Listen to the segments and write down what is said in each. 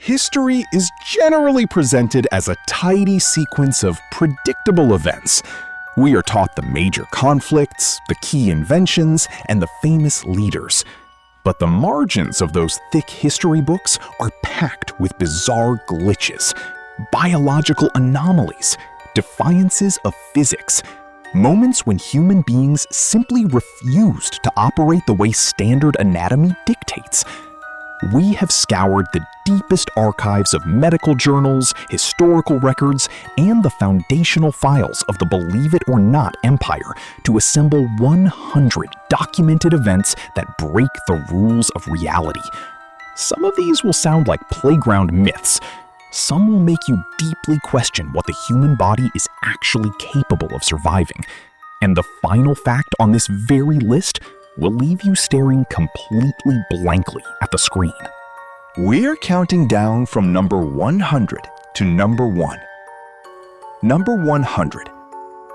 History is generally presented as a tidy sequence of predictable events. We are taught the major conflicts, the key inventions, and the famous leaders. But the margins of those thick history books are packed with bizarre glitches, biological anomalies, defiances of physics, moments when human beings simply refused to operate the way standard anatomy dictates. We have scoured the deepest archives of medical journals, historical records, and the foundational files of the Believe It or Not empire to assemble 100 documented events that break the rules of reality. Some of these will sound like playground myths. Some will make you deeply question what the human body is actually capable of surviving. And the final fact on this very list will leave you staring completely blankly at the screen. We're counting down from number 100 to number 1. Number 100.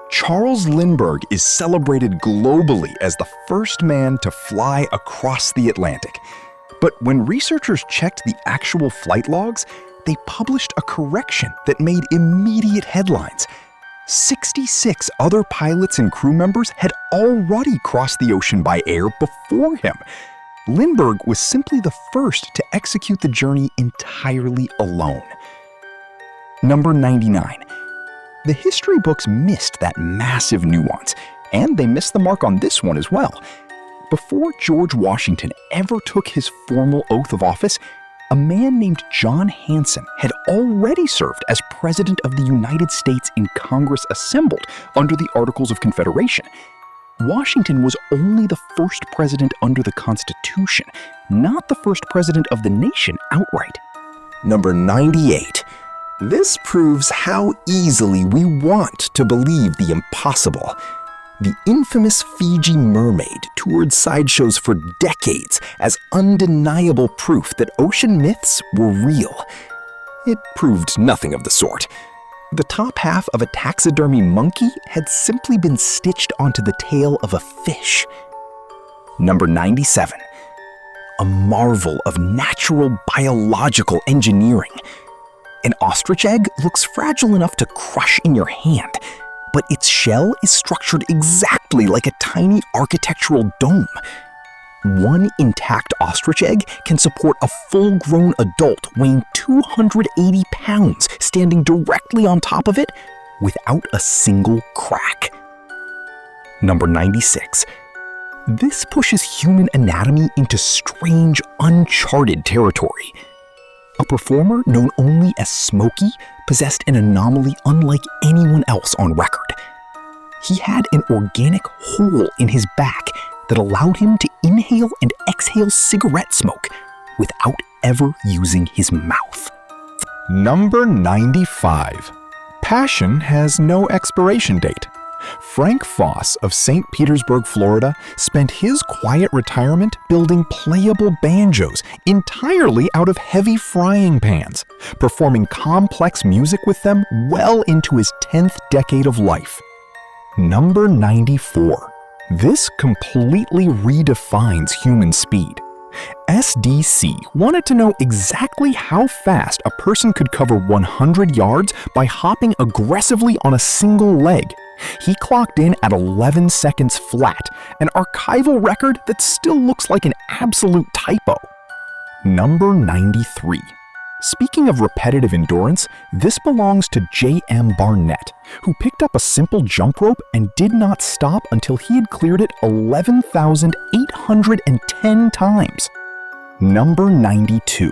Charles Lindbergh is celebrated globally as the first man to fly across the Atlantic. But when researchers checked the actual flight logs, they published a correction that made immediate headlines. 66 other pilots and crew members had already crossed the ocean by air before him. Lindbergh was simply the first to execute the journey entirely alone. Number 99. The history books missed that massive nuance, and they missed the mark on this one as well. Before George Washington ever took his formal oath of office, a man named John Hanson had already served as President of the United States in Congress assembled under the Articles of Confederation. Washington was only the first president under the Constitution, not the first president of the nation outright. Number 98. This proves how easily we want to believe the impossible. The infamous Fiji mermaid toured sideshows for decades as undeniable proof that ocean myths were real. It proved nothing of the sort. The top half of a taxidermy monkey had simply been stitched onto the tail of a fish. Number 97. A marvel of natural biological engineering. An ostrich egg looks fragile enough to crush in your hand, but its shell is structured exactly like a tiny architectural dome. One intact ostrich egg can support a full-grown adult weighing 280 pounds standing directly on top of it without a single crack. Number 96. This pushes human anatomy into strange, uncharted territory. A performer known only as Smokey possessed an anomaly unlike anyone else on record. He had an organic hole in his back that allowed him to inhale and exhale cigarette smoke without ever using his mouth. Number 95. Passion has no expiration date. Frank Foss of St. Petersburg, Florida, spent his quiet retirement building playable banjos entirely out of heavy frying pans, performing complex music with them well into his 10th decade of life. Number 94. This completely redefines human speed. SDC wanted to know exactly how fast a person could cover 100 yards by hopping aggressively on a single leg. He clocked in at 11 seconds flat, an archival record that still looks like an absolute typo. Number 93. Speaking of repetitive endurance, this belongs to J.M. Barnett, who picked up a simple jump rope and did not stop until he had cleared it 11,810 times. Number 92.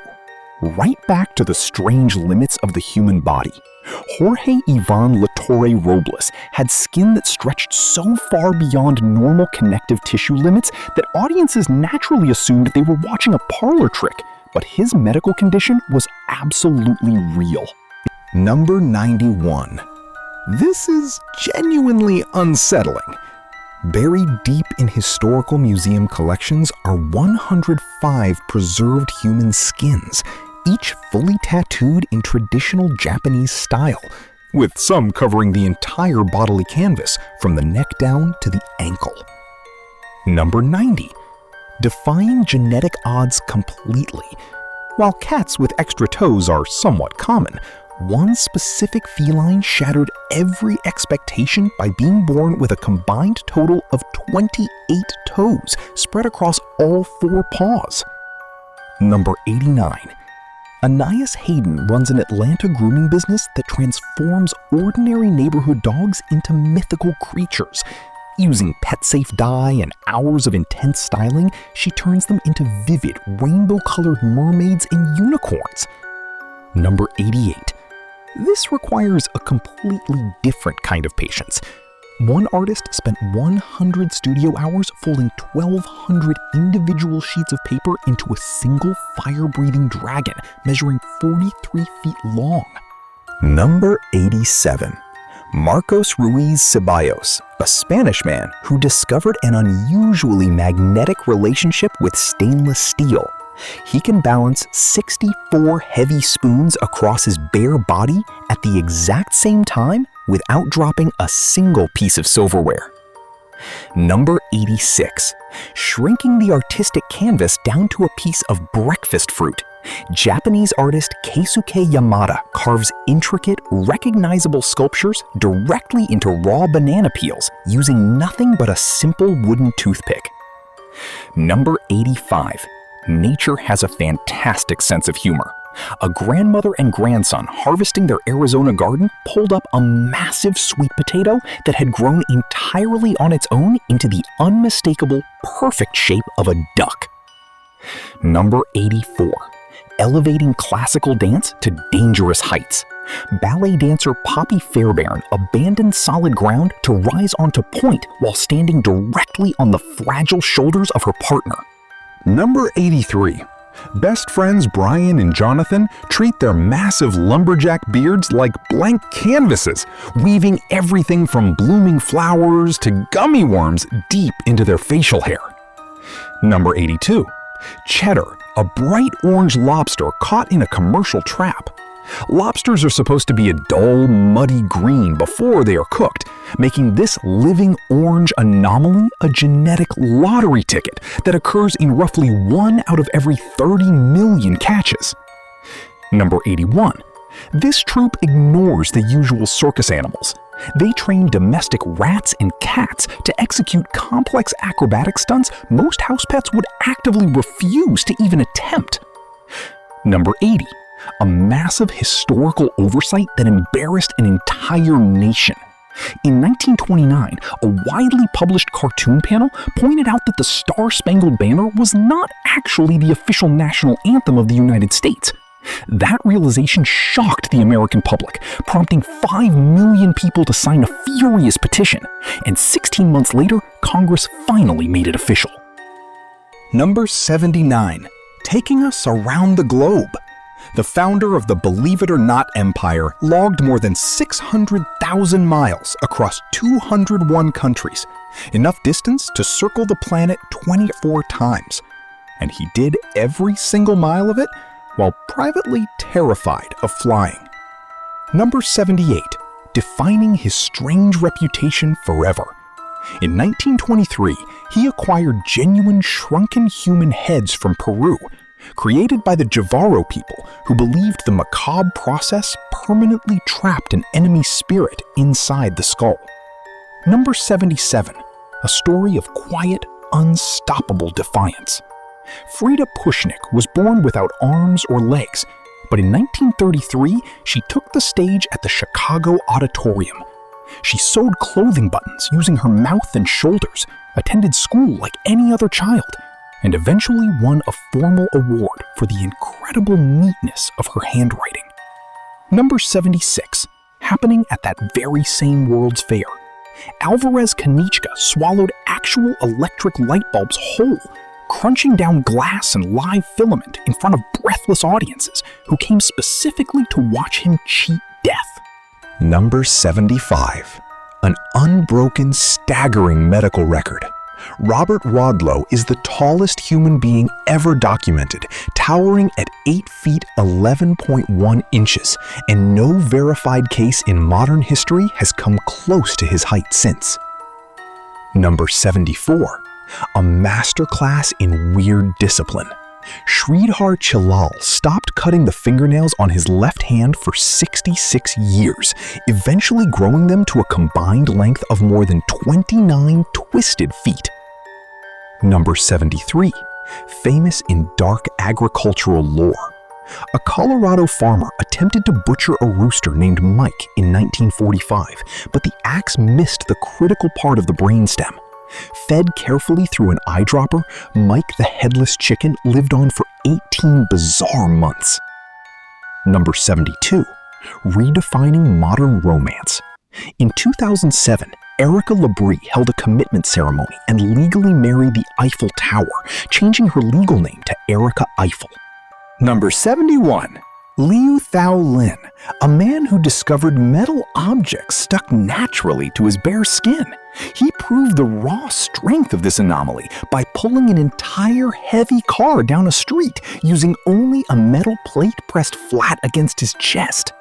Right back to the strange limits of the human body. Jorge Ivan Latorre Robles had skin that stretched so far beyond normal connective tissue limits that audiences naturally assumed they were watching a parlor trick, but his medical condition was absolutely real. Number 91. This is genuinely unsettling. Buried deep in historical museum collections are 105 preserved human skins, each fully tattooed in traditional Japanese style, with some covering the entire bodily canvas from the neck down to the ankle. Number 90. Defying genetic odds completely. While cats with extra toes are somewhat common, one specific feline shattered every expectation by being born with a combined total of 28 toes spread across all 4 paws. Number 89. Anais Hayden runs an Atlanta grooming business that transforms ordinary neighborhood dogs into mythical creatures. Using pet-safe dye and hours of intense styling, she turns them into vivid, rainbow-colored mermaids and unicorns. Number 88. This requires a completely different kind of patience. One artist spent 100 studio hours folding 1,200 individual sheets of paper into a single fire-breathing dragon measuring 43 feet long. Number 87. Marcos Ruiz Ceballos, a Spanish man who discovered an unusually magnetic relationship with stainless steel. He can balance 64 heavy spoons across his bare body at the exact same time without dropping a single piece of silverware. Number 86. Shrinking the artistic canvas down to a piece of breakfast fruit, Japanese artist Keisuke Yamada carves intricate, recognizable sculptures directly into raw banana peels using nothing but a simple wooden toothpick. Number 85. Nature has a fantastic sense of humor. A grandmother and grandson harvesting their Arizona garden pulled up a massive sweet potato that had grown entirely on its own into the unmistakable, perfect shape of a duck. Number 84. Elevating classical dance to dangerous heights. Ballet dancer Poppy Fairbairn abandoned solid ground to rise onto point while standing directly on the fragile shoulders of her partner. Number 83. Best friends Brian and Jonathan treat their massive lumberjack beards like blank canvases, weaving everything from blooming flowers to gummy worms deep into their facial hair. Number 82. Cheddar, a bright orange lobster caught in a commercial trap. Lobsters are supposed to be a dull, muddy green before they are cooked, making this living orange anomaly a genetic lottery ticket that occurs in roughly 1 out of every 30 million catches. Number 81. This troupe ignores the usual circus animals. They train domestic rats and cats to execute complex acrobatic stunts most house pets would actively refuse to even attempt. Number 80. A massive historical oversight that embarrassed an entire nation. In 1929, a widely published cartoon panel pointed out that the Star-Spangled Banner was not actually the official national anthem of the United States. That realization shocked the American public, prompting 5 million people to sign a furious petition, and 16 months later, Congress finally made it official. Number 79. Taking us around the globe. The founder of the Believe It or Not empire logged more than 600,000 miles across 201 countries, enough distance to circle the planet 24 times. And he did every single mile of it while privately terrified of flying. Number 78. Defining his strange reputation forever. In 1923, he acquired genuine shrunken human heads from Peru, created by the Javaro people who believed the macabre process permanently trapped an enemy spirit inside the skull. Number 77. A story of quiet, unstoppable defiance. Frida Pushnik was born without arms or legs, but in 1933 she took the stage at the Chicago Auditorium. She sewed clothing buttons using her mouth and shoulders, attended school like any other child, and eventually won a formal award for the incredible neatness of her handwriting. Number 76. Happening at that very same World's Fair. Alvarez Kanichka swallowed actual electric light bulbs whole, crunching down glass and live filament in front of breathless audiences who came specifically to watch him cheat death. Number 75. An unbroken, staggering medical record. Robert Wadlow is the tallest human being ever documented, towering at 8 feet 11.1 inches, and no verified case in modern history has come close to his height since. Number 74. A masterclass in weird discipline. Sridhar Chilal stopped cutting the fingernails on his left hand for 66 years, eventually growing them to a combined length of more than 29 twisted feet. Number 73. Famous in dark agricultural lore. A Colorado farmer attempted to butcher a rooster named Mike in 1945, but the axe missed the critical part of the brainstem. Fed carefully through an eyedropper, Mike the headless chicken lived on for 18 bizarre months. Number 72. Redefining modern romance. In 2007, Erica Labrie held a commitment ceremony and legally married the Eiffel Tower, changing her legal name to Erica Eiffel. Number 71. Liu Thao Lin, a man who discovered metal objects stuck naturally to his bare skin. He proved the raw strength of this anomaly by pulling an entire heavy car down a street using only a metal plate pressed flat against his chest.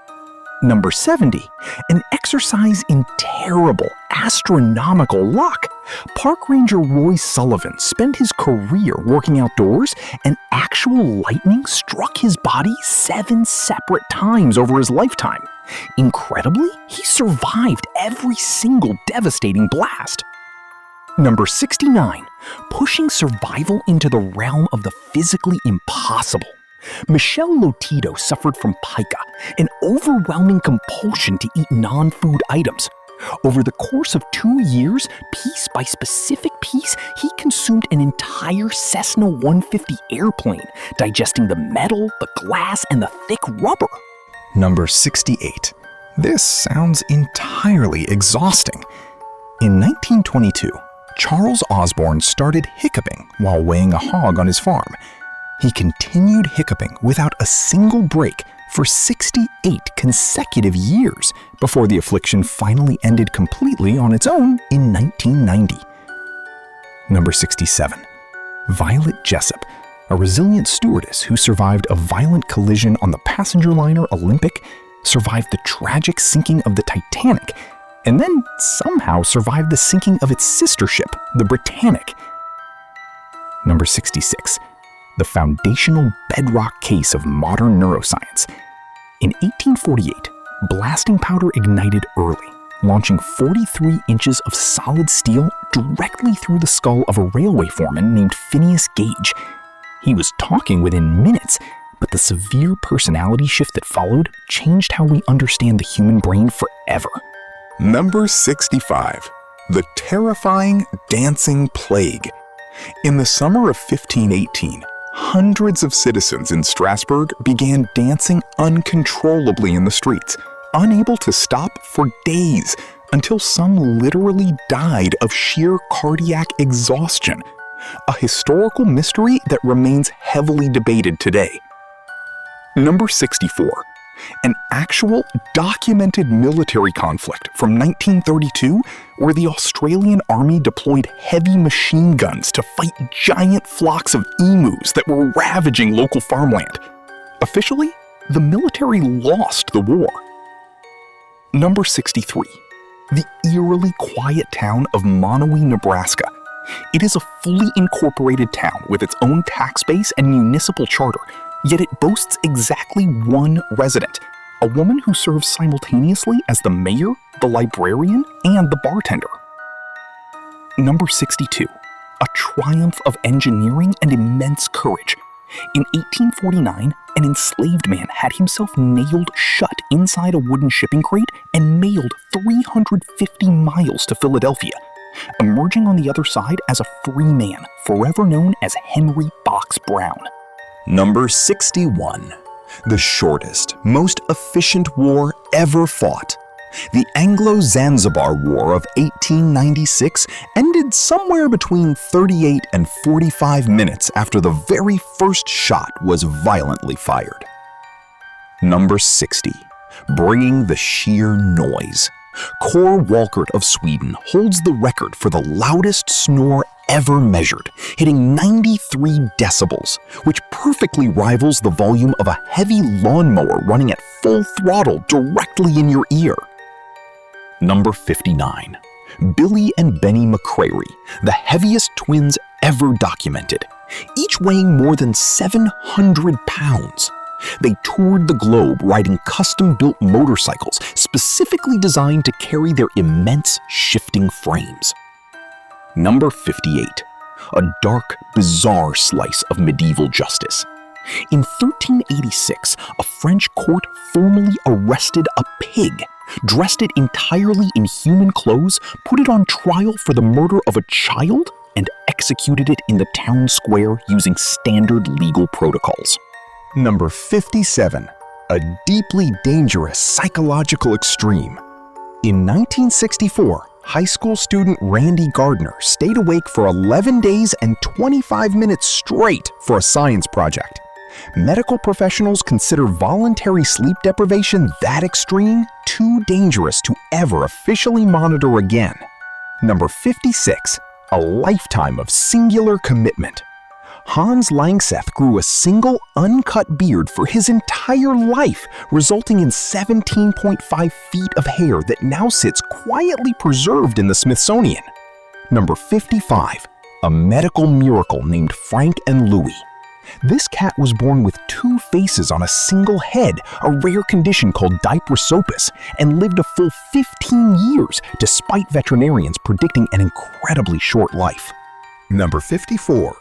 Number 70. An exercise in terrible, astronomical luck. Park Ranger Roy Sullivan spent his career working outdoors, and actual lightning struck his body 7 separate times over his lifetime. Incredibly, he survived every single devastating blast. Number 69. Pushing survival into the realm of the physically impossible. Michelle Lotito suffered from pica, an overwhelming compulsion to eat non-food items. Over the course of 2 years, piece by specific piece, he consumed an entire Cessna 150 airplane, digesting the metal, the glass, and the thick rubber. Number 68. This sounds entirely exhausting. In 1922, Charles Osborne started hiccuping while weighing a hog on his farm. He continued hiccuping without a single break for 68 consecutive years before the affliction finally ended completely on its own in 1990. Number 67. Violet Jessup, a resilient stewardess who survived a violent collision on the passenger liner Olympic, survived the tragic sinking of the Titanic, and then somehow survived the sinking of its sister ship, the Britannic. Number 66. The foundational bedrock case of modern neuroscience. In 1848, blasting powder ignited early, launching 43 inches of solid steel directly through the skull of a railway foreman named Phineas Gage. He was talking within minutes, but the severe personality shift that followed changed how we understand the human brain forever. Number 65. The terrifying dancing plague. In the summer of 1518, hundreds of citizens in Strasbourg began dancing uncontrollably in the streets, unable to stop for days, until some literally died of sheer cardiac exhaustion. A historical mystery that remains heavily debated today. Number 64. An actual documented military conflict from 1932 where the Australian Army deployed heavy machine guns to fight giant flocks of emus that were ravaging local farmland. Officially, the military lost the war. Number 63. The eerily quiet town of Monowi, Nebraska. It is a fully incorporated town with its own tax base and municipal charter, yet it boasts exactly one resident, a woman who serves simultaneously as the mayor, the librarian, and the bartender. Number 62. A triumph of engineering and immense courage. In 1849, an enslaved man had himself nailed shut inside a wooden shipping crate and mailed 350 miles to Philadelphia, emerging on the other side as a free man, forever known as Henry Box Brown. Number 61. The shortest, most efficient war ever fought. The Anglo-Zanzibar War of 1896 ended somewhere between 38 and 45 minutes after the very first shot was violently fired. Number 60. Bringing the sheer noise. Kåre Walkert of Sweden holds the record for the loudest snore ever measured, hitting 93 decibels, which perfectly rivals the volume of a heavy lawnmower running at full throttle directly in your ear. Number 59. Billy and Benny McCrary, the heaviest twins ever documented. each weighing more than 700 pounds. They toured the globe riding custom-built motorcycles specifically designed to carry their immense shifting frames. Number 58. A dark, bizarre slice of medieval justice. In 1386, a French court formally arrested a pig, dressed it entirely in human clothes, put it on trial for the murder of a child, and executed it in the town square using standard legal protocols. Number 57. A deeply dangerous psychological extreme. In 1964, high school student Randy Gardner stayed awake for 11 days and 25 minutes straight for a science project. Medical professionals consider voluntary sleep deprivation that extreme too dangerous to ever officially monitor again. Number 56. A lifetime of singular commitment. Hans Langseth grew a single uncut beard for his entire life, resulting in 17.5 feet of hair that now sits quietly preserved in the Smithsonian. Number 55. A medical miracle named Frank and Louie. This cat was born with 2 faces on a single head, a rare condition called diprosopis, and lived a full 15 years despite veterinarians predicting an incredibly short life. Number 54.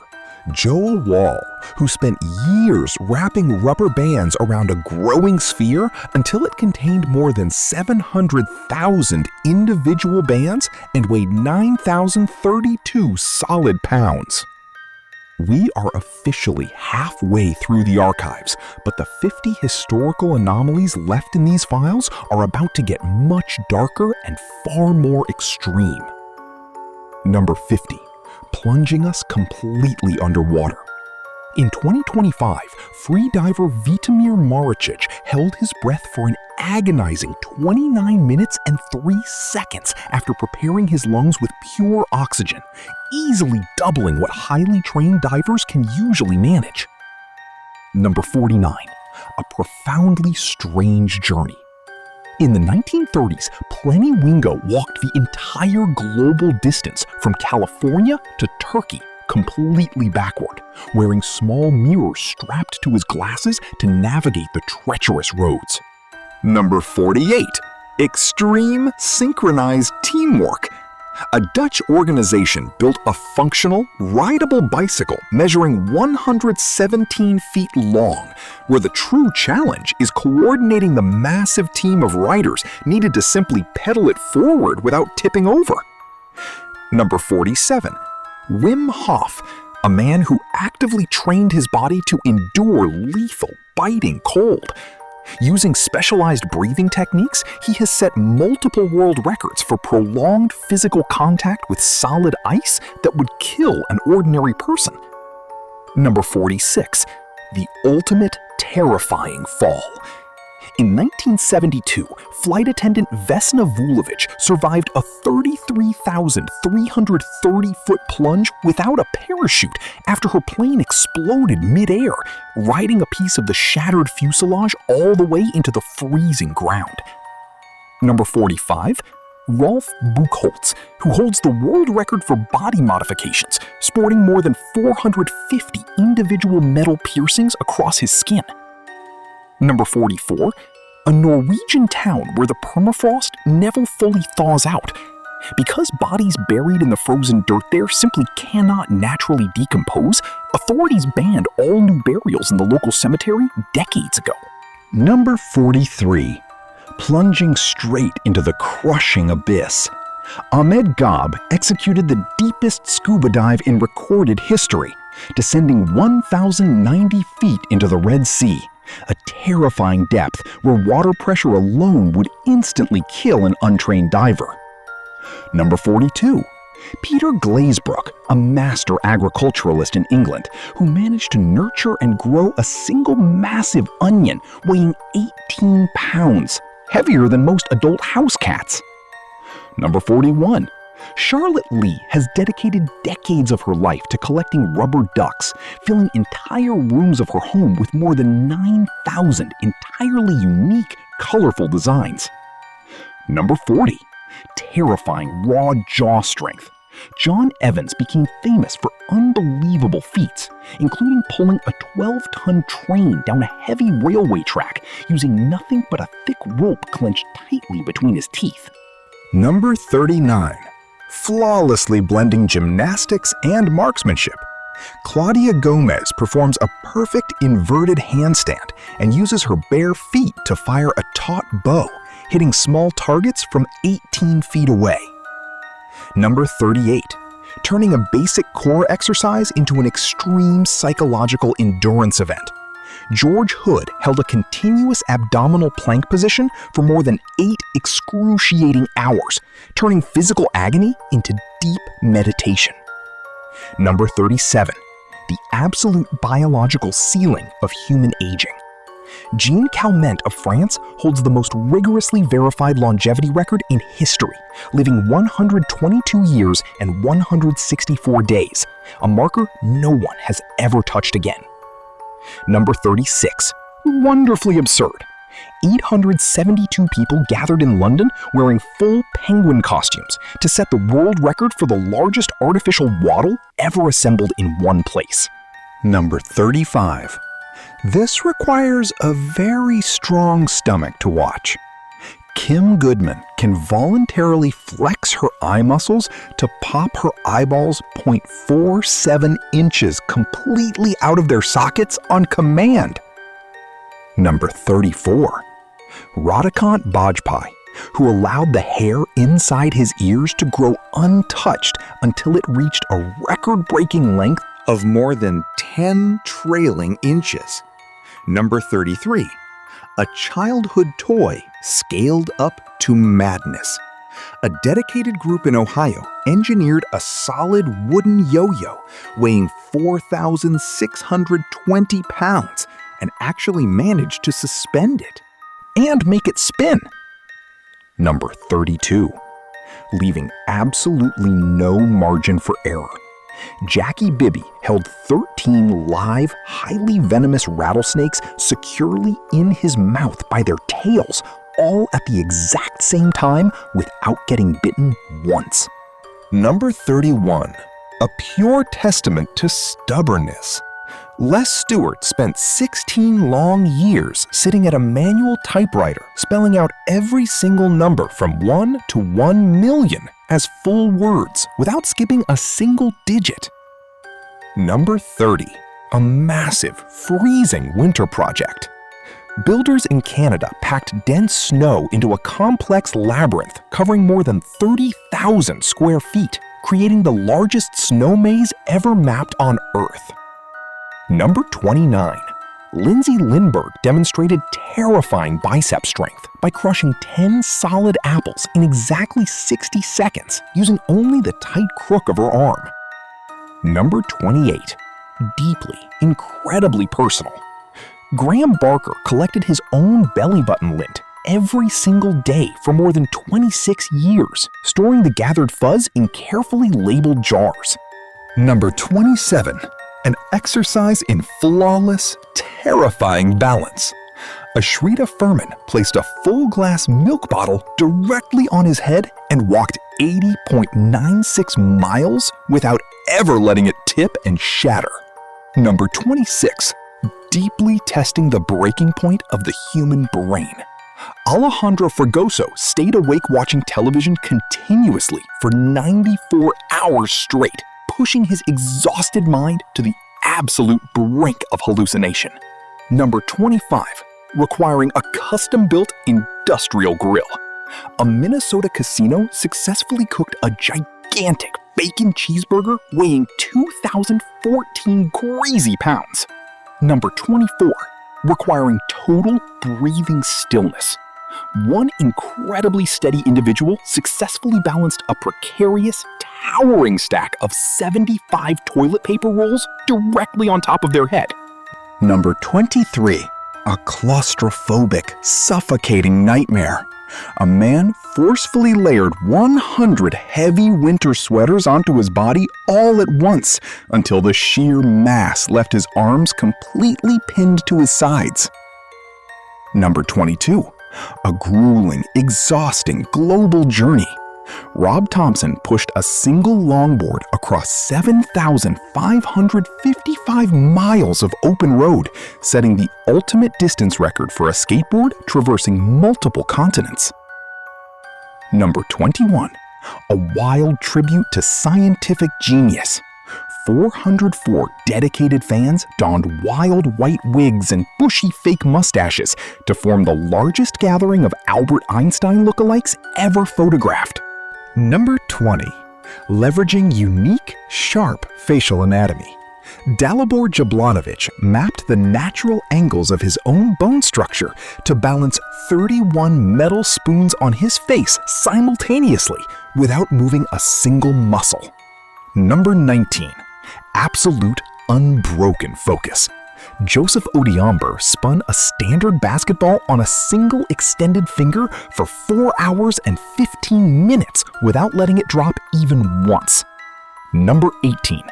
Joel Wall, who spent years wrapping rubber bands around a growing sphere until it contained more than 700,000 individual bands and weighed 9,032 solid pounds. We are officially halfway through the archives, but the 50 historical anomalies left in these files are about to get much darker and far more extreme. Number 50. Plunging us completely underwater. In 2025, freediver Vitomir Maricic held his breath for an agonizing 29 minutes and 3 seconds after preparing his lungs with pure oxygen, easily doubling what highly trained divers can usually manage. Number 49. A profoundly strange journey. In the 1930s, Plenty Wingo walked the entire global distance from California to Turkey completely backward, wearing small mirrors strapped to his glasses to navigate the treacherous roads. Number 48. Extreme synchronized teamwork. A Dutch organization built a functional, rideable bicycle measuring 117 feet long, where the true challenge is coordinating the massive team of riders needed to simply pedal it forward without tipping over. Number 47. Wim Hof, a man who actively trained his body to endure lethal, biting cold. Using specialized breathing techniques, he has set multiple world records for prolonged physical contact with solid ice that would kill an ordinary person. Number 46. The ultimate terrifying fall. In 1972, flight attendant Vesna Vulovic survived a 33,330-foot plunge without a parachute after her plane exploded mid-air, riding a piece of the shattered fuselage all the way into the freezing ground. Number 45. Rolf Buchholz, who holds the world record for body modifications, sporting more than 450 individual metal piercings across his skin. Number 44. A Norwegian town where the permafrost never fully thaws out. Because bodies buried in the frozen dirt there simply cannot naturally decompose, authorities banned all new burials in the local cemetery decades ago. Number 43. Plunging straight into the crushing abyss. Ahmed Gab executed the deepest scuba dive in recorded history, descending 1,090 feet into the Red Sea, a terrifying depth where water pressure alone would instantly kill an untrained diver. Number 42. Peter Glazebrook, a master agriculturalist in England, who managed to nurture and grow a single massive onion weighing 18 pounds, heavier than most adult house cats. Number 41. Charlotte Lee has dedicated decades of her life to collecting rubber ducks, filling entire rooms of her home with more than 9,000 entirely unique, colorful designs. Number 40. Terrifying raw jaw strength. John Evans became famous for unbelievable feats, including pulling a 12-ton train down a heavy railway track using nothing but a thick rope clenched tightly between his teeth. Number 39. Flawlessly blending gymnastics and marksmanship, Claudia Gomez performs a perfect inverted handstand and uses her bare feet to fire a taut bow, hitting small targets from 18 feet away. Number 38. Turning a basic core exercise into an extreme psychological endurance event. George Hood held a continuous abdominal plank position for more than 8 excruciating hours, turning physical agony into deep meditation. Number 37. The absolute biological ceiling of human aging. Jean Calment of France holds the most rigorously verified longevity record in history, living 122 years and 164 days, a marker no one has ever touched again. Number 36. Wonderfully absurd. 872 people gathered in London wearing full penguin costumes to set the world record for the largest artificial waddle ever assembled in one place. Number 35. This requires a very strong stomach to watch. Kim Goodman can voluntarily flex her eye muscles to pop her eyeballs 0.47 inches completely out of their sockets on command. Number 34. Radhikant Bajpai, who allowed the hair inside his ears to grow untouched until it reached a record-breaking length of more than 10 trailing inches. Number 33. A childhood toy scaled up to madness. A dedicated group in Ohio engineered a solid wooden yo-yo weighing 4,620 pounds and actually managed to suspend it and make it spin. Number 32. Leaving absolutely no margin for error. Jackie Bibby held 13 live, highly venomous rattlesnakes securely in his mouth by their tails, all at the exact same time without getting bitten once. Number 31. A pure testament to stubbornness. Les Stewart spent 16 long years sitting at a manual typewriter, spelling out every single number from 1 to 1 million as full words without skipping a single digit. Number 30. A massive, freezing winter project. Builders in Canada packed dense snow into a complex labyrinth covering more than 30,000 square feet, creating the largest snow maze ever mapped on Earth. Number 29. Lindsay Lindbergh demonstrated terrifying bicep strength by crushing 10 solid apples in exactly 60 seconds using only the tight crook of her arm. Number 28. Deeply, incredibly personal. Graham Barker collected his own belly button lint every single day for more than 26 years, storing the gathered fuzz in carefully labeled jars. Number 27. An exercise in flawless, terrifying balance. Ashrita Furman placed a full glass milk bottle directly on his head and walked 80.96 miles without ever letting it tip and shatter. Number 26. Deeply testing the breaking point of the human brain. Alejandro Fragoso stayed awake watching television continuously for 94 hours straight, pushing his exhausted mind to the absolute brink of hallucination. Number 25. Requiring a custom-built industrial grill. A Minnesota casino successfully cooked a gigantic bacon cheeseburger weighing 2,014 crazy pounds. Number 24. Requiring total breathing stillness. One incredibly steady individual successfully balanced a precarious, towering stack of 75 toilet paper rolls directly on top of their head. Number 23. A claustrophobic, suffocating nightmare. A man forcefully layered 100 heavy winter sweaters onto his body all at once until the sheer mass left his arms completely pinned to his sides. Number 22. A grueling, exhausting global journey. Rob Thompson pushed a single longboard across 7,555 miles of open road, setting the ultimate distance record for a skateboard traversing multiple continents. Number 21. A wild tribute to scientific genius. 404 dedicated fans donned wild white wigs and bushy fake mustaches to form the largest gathering of Albert Einstein lookalikes ever photographed. Number 20. Leveraging unique, sharp facial anatomy. Dalibor Jablanovic mapped the natural angles of his own bone structure to balance 31 metal spoons on his face simultaneously without moving a single muscle. Number 19. Absolute unbroken focus. Joseph Odiomber spun a standard basketball on a single extended finger for 4 hours and 15 minutes without letting it drop even once. Number 18.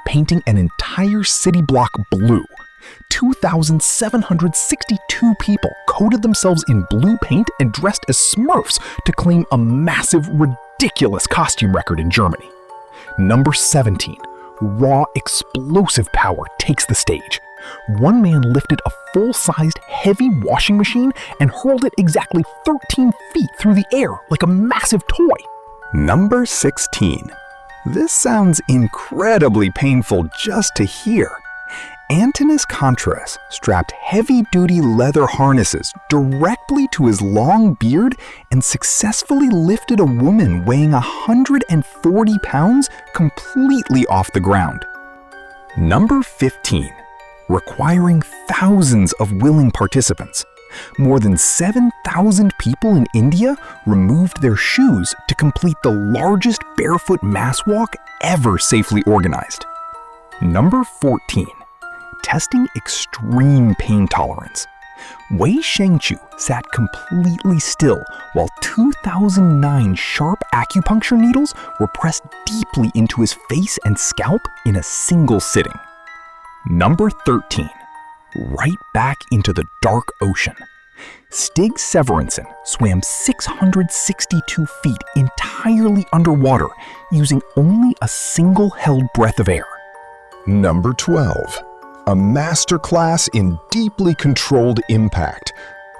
Painting an entire city block blue. 2,762 people coated themselves in blue paint and dressed as Smurfs to claim a massive, ridiculous costume record in Germany. Number 17. Raw explosive power takes the stage. One man lifted a full-sized heavy washing machine and hurled it exactly 13 feet through the air like a massive toy. Number 16. This sounds incredibly painful just to hear. Antonis Contreras strapped heavy-duty leather harnesses directly to his long beard and successfully lifted a woman weighing 140 pounds completely off the ground. Number 15. Requiring thousands of willing participants. More than 7,000 people in India removed their shoes to complete the largest barefoot mass walk ever safely organized. Number 14. Testing extreme pain tolerance. Wei Shengqiu sat completely still while 2,009 sharp acupuncture needles were pressed deeply into his face and scalp in a single sitting. Number 13. Right back into the dark ocean. Stig Severinsen swam 662 feet entirely underwater using only a single held breath of air. Number 12. A masterclass in deeply controlled impact.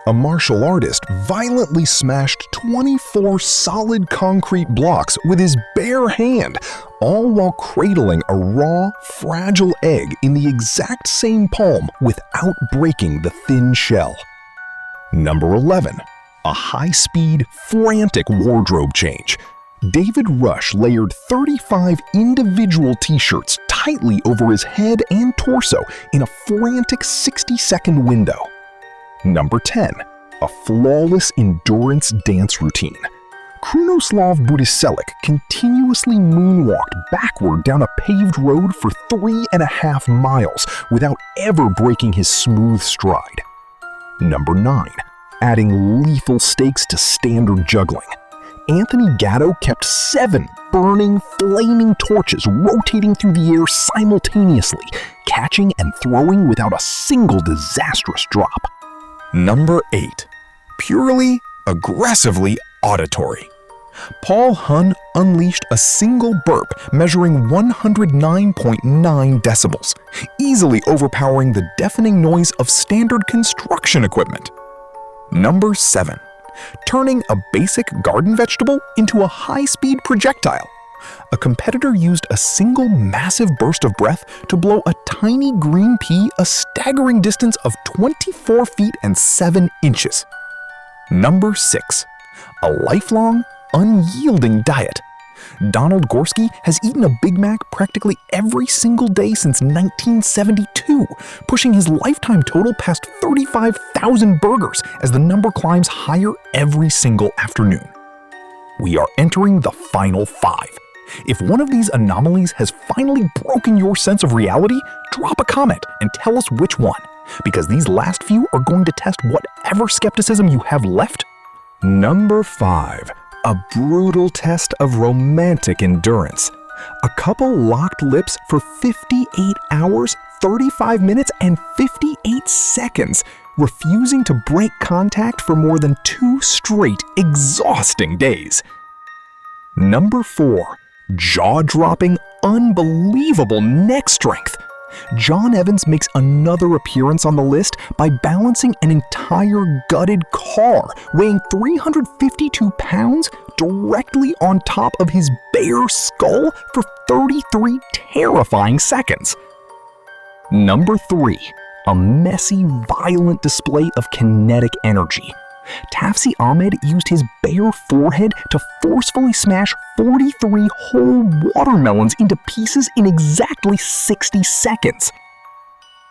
A martial artist violently smashed 24 solid concrete blocks with his bare hand, all while cradling a raw, fragile egg in the exact same palm without breaking the thin shell. Number 11. A high-speed, frantic wardrobe change. David Rush layered 35 individual t-shirts tightly over his head and torso in a frantic 60-second window. Number 10. A flawless endurance dance routine. Krunoslav Budiselik continuously moonwalked backward down a paved road for 3.5 miles without ever breaking his smooth stride. Number 9. Adding lethal stakes to standard juggling. Anthony Gatto kept 7 burning, flaming torches rotating through the air simultaneously, catching and throwing without a single disastrous drop. Number 8. Purely, aggressively auditory. Paul Hun unleashed a single burp measuring 109.9 decibels, easily overpowering the deafening noise of standard construction equipment. Number 7. Turning a basic garden vegetable into a high-speed projectile. A competitor used a single massive burst of breath to blow a tiny green pea a staggering distance of 24 feet and 7 inches. Number 6. A lifelong, unyielding diet. Donald Gorski has eaten a Big Mac practically every single day since 1972, pushing his lifetime total past 35,000 burgers as the number climbs higher every single afternoon. We are entering the final 5. If one of these anomalies has finally broken your sense of reality, drop a comment and tell us which one, because these last few are going to test whatever skepticism you have left. Number 5. A brutal test of romantic endurance. A couple locked lips for 58 hours, 35 minutes, and 58 seconds, refusing to break contact for more than 2 straight, exhausting days. Number 4. Jaw-dropping, unbelievable neck strength. John Evans makes another appearance on the list by balancing an entire gutted car weighing 352 pounds directly on top of his bare skull for 33 terrifying seconds. Number 3. A messy, violent display of kinetic energy. Tafsi Ahmed used his bare forehead to forcefully smash 43 whole watermelons into pieces in exactly 60 seconds.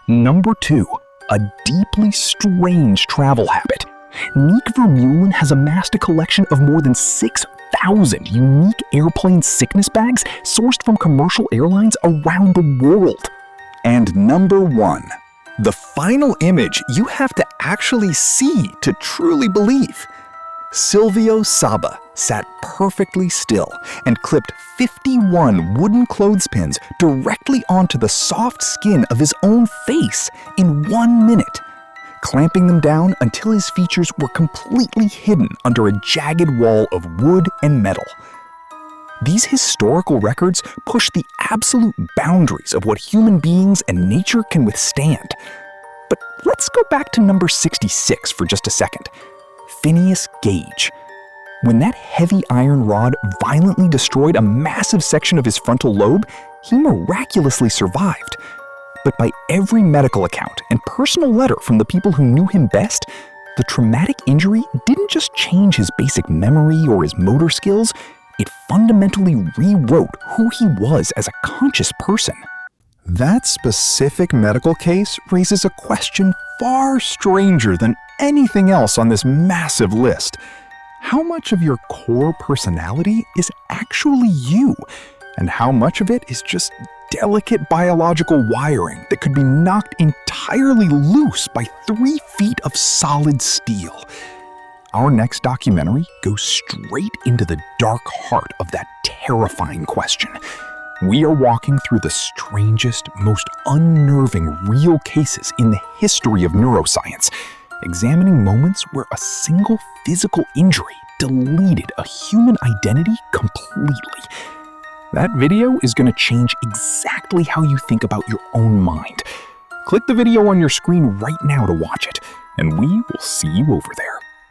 Number 2. A deeply strange travel habit. Nick Vermeulen has amassed a collection of more than 6,000 unique airplane sickness bags sourced from commercial airlines around the world. And number 1. The final image you have to actually see to truly believe. Silvio Saba sat perfectly still and clipped 51 wooden clothespins directly onto the soft skin of his own face in 1 minute, clamping them down until his features were completely hidden under a jagged wall of wood and metal. These historical records push the absolute boundaries of what human beings and nature can withstand. But let's go back to number 66 for just a second. Phineas Gage. When that heavy iron rod violently destroyed a massive section of his frontal lobe, he miraculously survived. But by every medical account and personal letter from the people who knew him best, the traumatic injury didn't just change his basic memory or his motor skills, it fundamentally rewrote who he was as a conscious person. That specific medical case raises a question far stranger than anything else on this massive list. How much of your core personality is actually you, and how much of it is just delicate biological wiring that could be knocked entirely loose by 3 feet of solid steel? Our next documentary goes straight into the dark heart of that terrifying question. We are walking through the strangest, most unnerving real cases in the history of neuroscience, examining moments where a single physical injury deleted a human identity completely. That video is going to change exactly how you think about your own mind. Click the video on your screen right now to watch it, and we will see you over there.